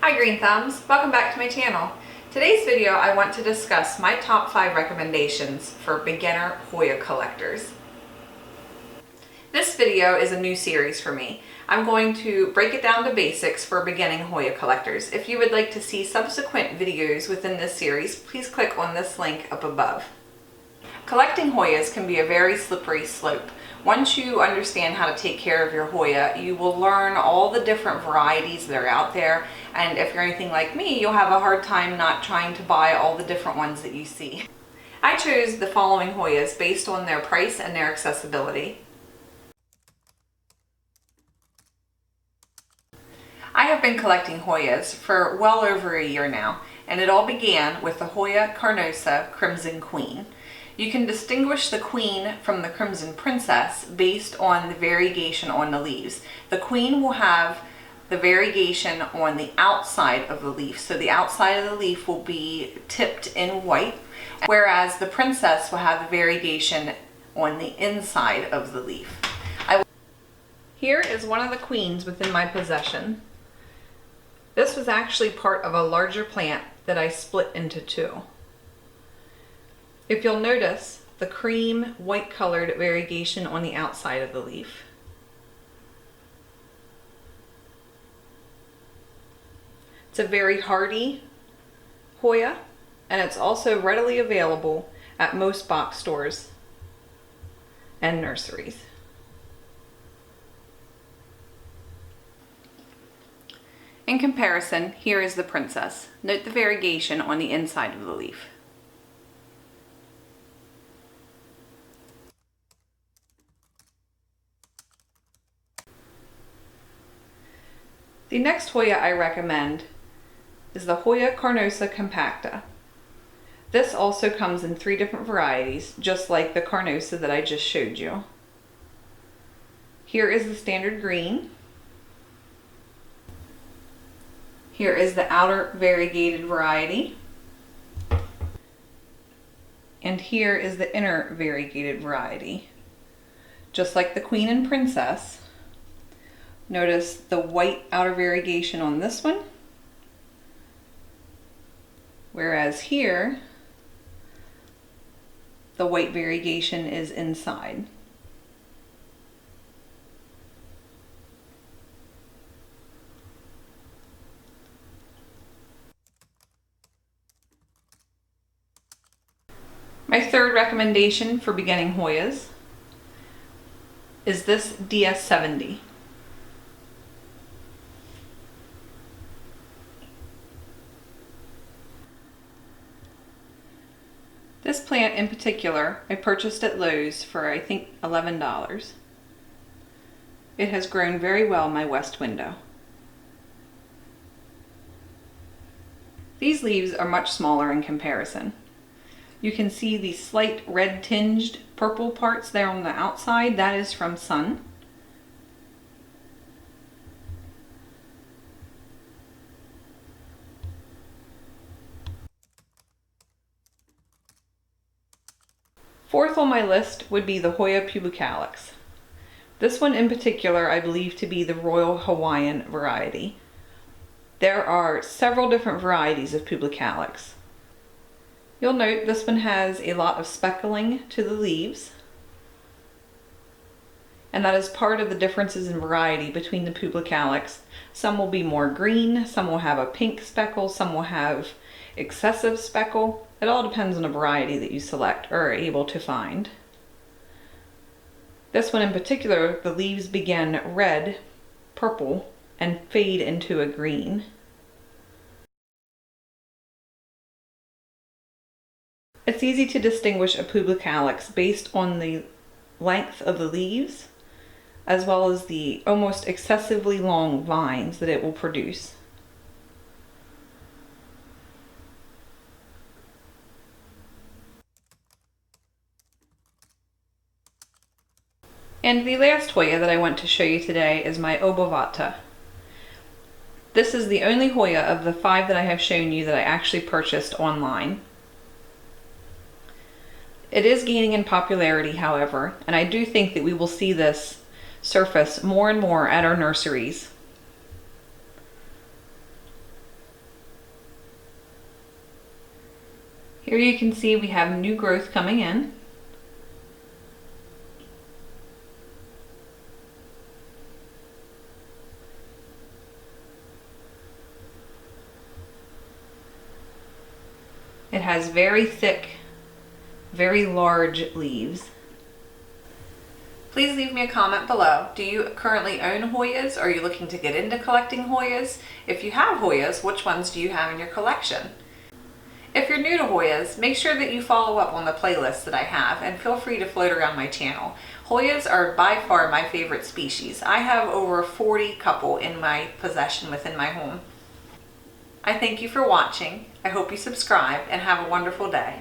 Hi Green Thumbs, welcome back to my channel. Today's video I want to discuss my top 5 recommendations for beginner Hoya collectors. This video is a new series for me. I'm going to break it down to basics for beginning Hoya collectors. If you would like to see subsequent videos within this series, please click on this link up above. Collecting Hoyas can be a very slippery slope. Once you understand how to take care of your Hoya, you will learn all the different varieties that are out there, and if you're anything like me, you'll have a hard time not trying to buy all the different ones that you see. I chose the following Hoyas based on their price and their accessibility. I have been collecting Hoyas for well over a year now, and it all began with the Hoya Cardosa Crimson Queen. You can distinguish the queen from the Crimson Princess based on the variegation on the leaves. The queen will have the variegation on the outside of the leaf. So the outside of the leaf will be tipped in white, whereas the princess will have the variegation on the inside of the leaf. Here is one of the queens within my possession. This was actually part of a larger plant that I split into two. If you'll notice the cream white colored variegation on the outside of the leaf. It's a very hardy Hoya, and it's also readily available at most box stores and nurseries. In comparison, here is the princess. Note the variegation on the inside of the leaf. The next Hoya I recommend is the Hoya Cardosa Compacta. This also comes in 3 different varieties, just like the Cardosa that I just showed you. Here is the standard green. Here is the outer variegated variety. And here is the inner variegated variety. Just like the Queen and Princess, notice the white outer variegation on this one, whereas here the white variegation is inside. My third recommendation for beginning Hoyas is this DS70. This plant in particular, I purchased at Lowe's for I think $11. It has grown very well in my west window. These leaves are much smaller in comparison. You can see the slight red tinged purple parts there on the outside. That is from sun. Fourth on my list would be the Hoya pubicalis. This one in particular I believe to be the Royal Hawaiian variety. There are several different varieties of pubicalis. You'll note this one has a lot of speckling to the leaves, and that is part of the differences in variety between the pubicalis. Some will be more green, some will have a pink speckle, some will have excessive speckle. It all depends on the variety that you select or are able to find. This one in particular, the leaves begin red, purple, and fade into a green. It's easy to distinguish a pubicalis based on the length of the leaves, as well as the almost excessively long vines that it will produce. And the last Hoya that I want to show you today is my Obovata. This is the only Hoya of the 5 that I have shown you that I actually purchased online. It is gaining in popularity, however, and I do think that we will see this surface more and more at our nurseries. Here you can see we have new growth coming in. It has very thick, very large leaves. Please leave me a comment below. Do you currently own Hoyas? Are you looking to get into collecting Hoyas? If you have Hoyas, which ones do you have in your collection? If you're new to Hoyas, make sure that you follow up on the playlist that I have and feel free to float around my channel. Hoyas are by far my favorite species. I have over 40 couple in my possession within my home. I thank you for watching. I hope you subscribe and have a wonderful day.